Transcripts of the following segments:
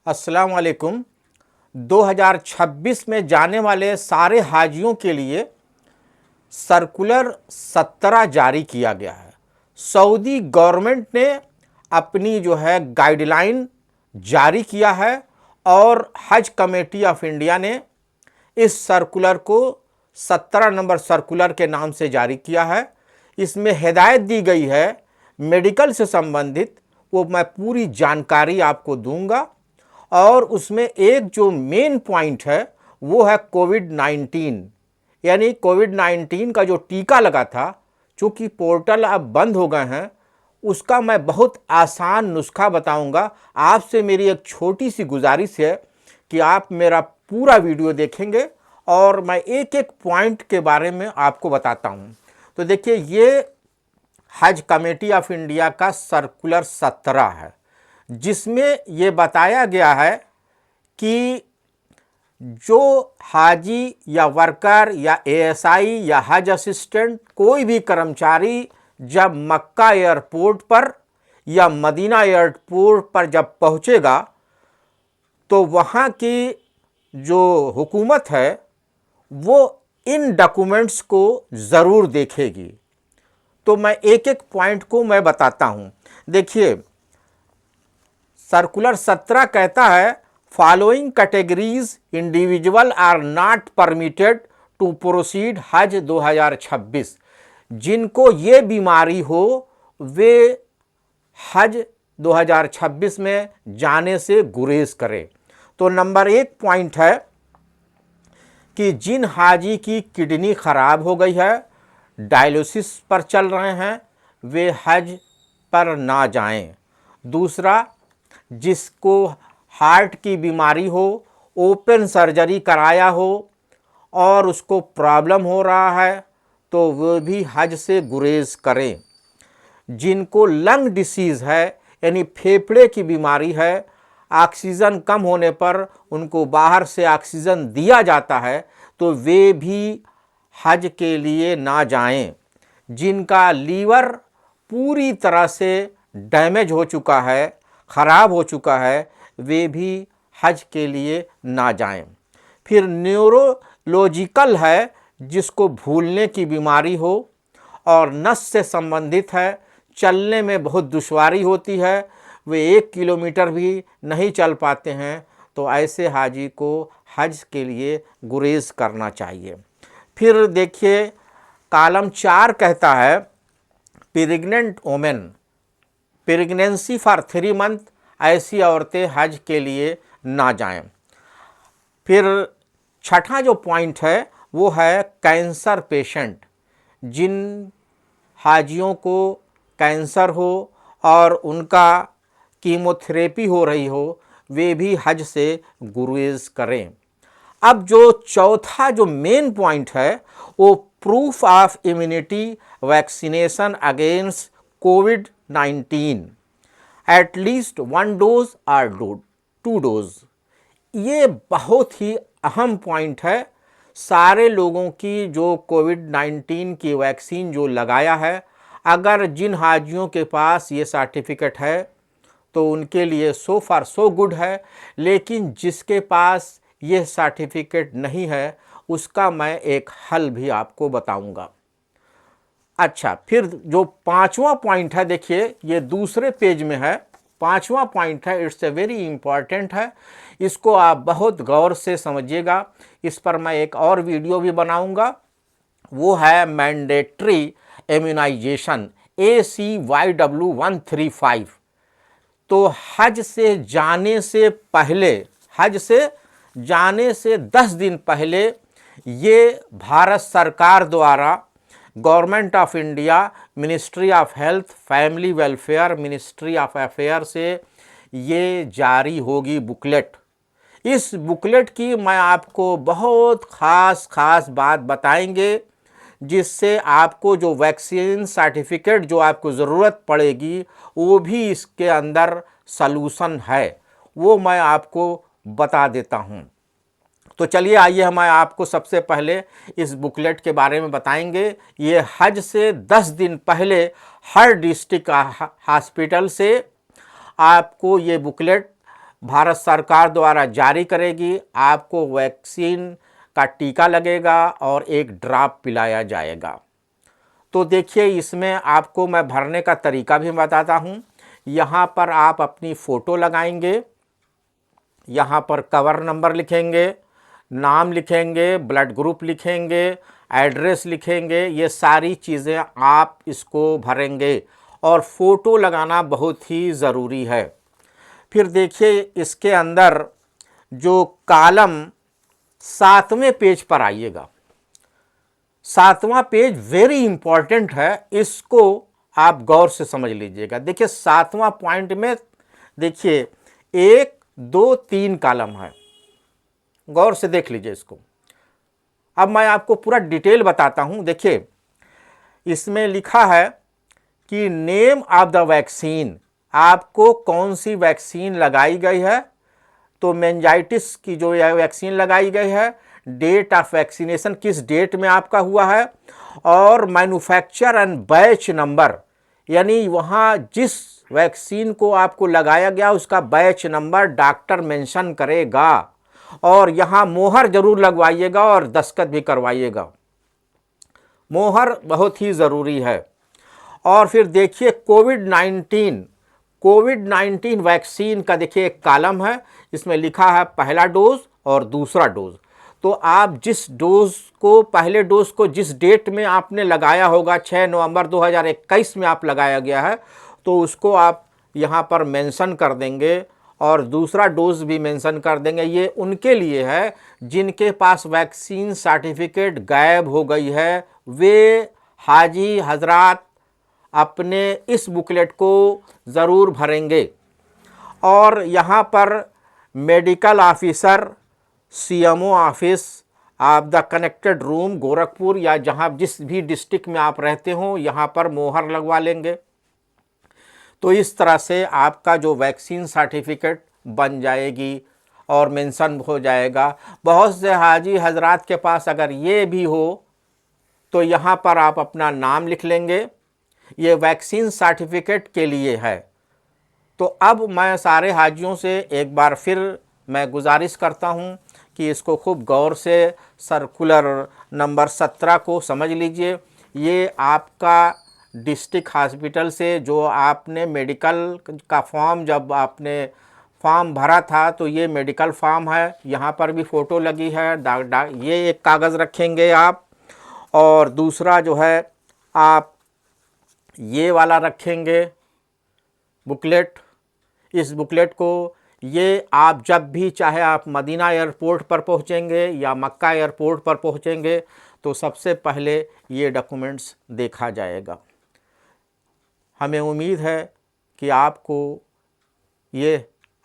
अस्सलाम वालेकुम। 2026 में जाने वाले सारे हाजियों के लिए सर्कुलर 17 जारी किया गया है। सऊदी गवर्नमेंट ने अपनी गाइडलाइन जारी किया है और हज कमेटी ऑफ इंडिया ने इस सर्कुलर को 17 नंबर सर्कुलर के नाम से जारी किया है। इसमें हिदायत दी गई है मेडिकल से संबंधित, वो मैं पूरी जानकारी आपको दूंगा। और उसमें एक जो मेन पॉइंट है वो है कोविड-19, यानी कोविड-19 का जो टीका लगा था, चूँकि पोर्टल अब बंद हो गए हैं, उसका मैं बहुत आसान नुस्खा बताऊंगा। आपसे मेरी एक छोटी सी गुजारिश है कि आप मेरा पूरा वीडियो देखेंगे और मैं एक एक पॉइंट के बारे में आपको बताता हूं। तो देखिए, ये हज कमेटी ऑफ इंडिया का सर्कुलर 17 है, जिसमें ये बताया गया है कि जो हाजी या वर्कर या एएसआई या हज असिस्टेंट कोई भी कर्मचारी जब मक्का एयरपोर्ट पर या मदीना एयरपोर्ट पर जब पहुंचेगा तो वहाँ की जो हुकूमत है वो इन डॉक्यूमेंट्स को ज़रूर देखेगी। तो मैं एक एक पॉइंट को मैं बताता हूँ। देखिए, सर्कुलर 17 कहता है following categories individual are not permitted to proceed हज 2026। जिनको ये बीमारी हो वे हज 2026 में जाने से गुरेज करें। तो नंबर 1 पॉइंट है कि जिन हाजी की किडनी खराब हो गई है, डायलिसिस पर चल रहे हैं, वे हज पर ना जाएं। दूसरा, जिसको हार्ट की बीमारी हो, ओपन सर्जरी कराया हो और उसको प्रॉब्लम हो रहा है, तो वो भी हज से गुरेज करें। जिनको लंग डिसीज़ है, यानी फेफड़े की बीमारी है, ऑक्सीजन कम होने पर उनको बाहर से ऑक्सीजन दिया जाता है, तो वे भी हज के लिए ना जाएं। जिनका लीवर पूरी तरह से डैमेज हो चुका है, ख़राब हो चुका है, वे भी हज के लिए ना जाएं। फिर न्यूरोलॉजिकल है, जिसको भूलने की बीमारी हो और नस से संबंधित है, चलने में बहुत दुश्वारी होती है, वे 1 किलोमीटर भी नहीं चल पाते हैं, तो ऐसे हाजी को हज के लिए गुरेज करना चाहिए। फिर देखिए, कॉलम 4 कहता है pregnant women, pregnancy for 3 month, ऐसी औरतें हज के लिए ना जाएं। फिर छठा जो पॉइंट है वो है कैंसर पेशेंट। जिन हाजियों को कैंसर हो और उनका कीमोथेरेपी हो रही हो, वे भी हज से गुरेज करें। अब जो चौथा जो मेन पॉइंट है वो proof of immunity vaccination against covid, at least 1 dose और 2 डोज। ये बहुत ही अहम पॉइंट है। सारे लोगों की जो कोविड-19 की वैक्सीन जो लगाया है, अगर जिन हाजियों के पास ये सर्टिफिकेट है तो उनके लिए सो फार सो गुड है, लेकिन जिसके पास ये सर्टिफिकेट नहीं है उसका मैं एक हल भी आपको बताऊंगा। अच्छा, फिर जो 5वां पॉइंट है, देखिए ये दूसरे पेज में है, 5वां पॉइंट है, इट्स ए वेरी इंपॉर्टेंट है, इसको आप बहुत गौर से समझिएगा। इस पर मैं एक और वीडियो भी बनाऊंगा। वो है मैंडेटरी इम्यूनाइजेशन ACYW135। तो हज से जाने से 10 दिन पहले ये भारत सरकार द्वारा government of India, ministry of health, family welfare, ministry of affair से ये जारी होगी बुकलेट। इस बुकलेट की मैं आपको बहुत ख़ास बात बताएंगे, जिससे आपको जो वैक्सीन सर्टिफिकेट जो आपको ज़रूरत पड़ेगी वो भी इसके अंदर सलूशन है, वो मैं आपको बता देता हूँ। तो चलिए आइए, हम आपको सबसे पहले इस बुकलेट के बारे में बताएंगे। ये हज से 10 दिन पहले हर डिस्ट्रिक्ट हॉस्पिटल से आपको ये बुकलेट भारत सरकार द्वारा जारी करेगी। आपको वैक्सीन का टीका लगेगा और एक ड्रॉप पिलाया जाएगा। तो देखिए, इसमें आपको मैं भरने का तरीका भी बताता हूँ। यहाँ पर आप अपनी फ़ोटो लगाएंगे, यहाँ पर कवर नंबर लिखेंगे, नाम लिखेंगे, ब्लड ग्रुप लिखेंगे, एड्रेस लिखेंगे, ये सारी चीज़ें आप इसको भरेंगे और फ़ोटो लगाना बहुत ही ज़रूरी है। फिर देखिए, इसके अंदर जो कॉलम 7वें पेज पर आइएगा, 7वां पेज वेरी इंपॉर्टेंट है, इसको आप गौर से समझ लीजिएगा। देखिए 7वां पॉइंट में देखिए 1, 2, 3 कॉलम है, गौर से देख लीजिए इसको। अब मैं आपको पूरा डिटेल बताता हूं। देखिए इसमें लिखा है कि नेम ऑफ द वैक्सीन, आपको कौन सी वैक्सीन लगाई गई है, तो मेनिंजाइटिस की जो वैक्सीन लगाई गई है, डेट ऑफ वैक्सीनेशन किस डेट में आपका हुआ है, और मैन्युफैक्चर एंड बैच नंबर, यानी वहाँ जिस वैक्सीन को आपको लगाया गया उसका बैच नंबर डॉक्टर मेंशन करेगा, और यहाँ मोहर जरूर लगवाइएगा और दस्तखत भी करवाइएगा, मोहर बहुत ही ज़रूरी है। और फिर देखिए कोविड-19 वैक्सीन का देखिए एक कॉलम है, इसमें लिखा है पहला डोज और दूसरा डोज। तो आप जिस डोज को, पहले डोज को जिस डेट में आपने लगाया होगा, 6 नवंबर 2021 में आप लगाया गया है, तो उसको आप यहाँ पर मेंशन कर देंगे और दूसरा डोज भी मेंशन कर देंगे। ये उनके लिए है जिनके पास वैक्सीन सर्टिफिकेट गायब हो गई है, वे हाजी हजरात अपने इस बुकलेट को ज़रूर भरेंगे। और यहाँ पर medical officer, CMO office of the connected room Gorakhpur, या जहाँ जिस भी डिस्ट्रिक्ट में आप रहते हो, यहाँ पर मोहर लगवा लेंगे। तो इस तरह से आपका जो वैक्सीन सर्टिफिकेट बन जाएगी और मेंशन हो जाएगा। बहुत से हाजी हजरात के पास अगर ये भी हो तो यहाँ पर आप अपना नाम लिख लेंगे, ये वैक्सीन सर्टिफिकेट के लिए है। तो अब मैं सारे हाजियों से एक बार फिर मैं गुजारिश करता हूँ कि इसको खूब गौर से सर्कुलर नंबर 17 को समझ लीजिए। ये आपका डिस्ट्रिक्ट हॉस्पिटल से जो आपने मेडिकल का फॉर्म, जब आपने फॉर्म भरा था तो ये मेडिकल फॉर्म है, यहाँ पर भी फ़ोटो लगी है, ये एक कागज़ रखेंगे आप, और दूसरा जो है आप ये वाला रखेंगे बुकलेट। इस बुकलेट को ये आप जब भी चाहे आप मदीना एयरपोर्ट पर पहुँचेंगे या मक्का एयरपोर्ट पर पहुँचेंगे तो सबसे पहले ये डॉक्यूमेंट्स देखा जाएगा। हमें उम्मीद है कि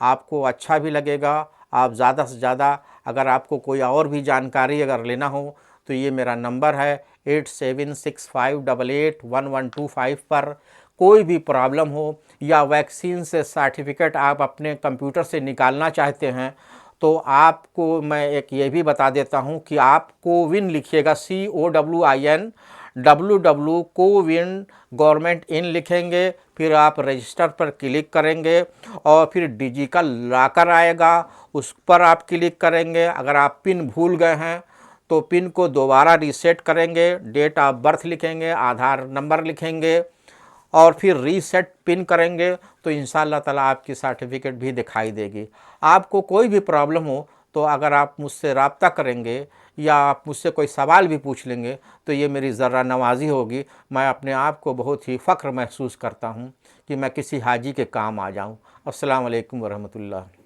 आपको अच्छा भी लगेगा। आप ज़्यादा से ज़्यादा अगर आपको कोई और भी जानकारी अगर लेना हो तो ये मेरा नंबर है 8765881125 पर। कोई भी प्रॉब्लम हो या वैक्सीन से सर्टिफिकेट आप अपने कंप्यूटर से निकालना चाहते हैं तो आपको मैं एक ये भी बता देता हूं कि आप कोविन लिखिएगा, COWIN, www.cowin गवर्नमेंट इन लिखेंगे, फिर आप रजिस्टर पर क्लिक करेंगे और फिर डिजिटल लॉकर आएगा, उस पर आप क्लिक करेंगे। अगर आप पिन भूल गए हैं तो पिन को दोबारा रीसेट करेंगे, डेट ऑफ बर्थ लिखेंगे, आधार नंबर लिखेंगे और फिर रीसेट पिन करेंगे तो इंशाअल्लाह ताला आपकी सर्टिफिकेट भी दिखाई देगी। आपको कोई भी प्रॉब्लम हो तो अगर आप मुझसे रब्ता करेंगे या आप मुझसे कोई सवाल भी पूछ लेंगे तो ये मेरी ज़र्रा नवाज़ी होगी। मैं अपने आप को बहुत ही फ़ख्र महसूस करता हूँ कि मैं किसी हाजी के काम आ जाऊँ। अस्सलाम वालेकुम वरहमतुल्लाह।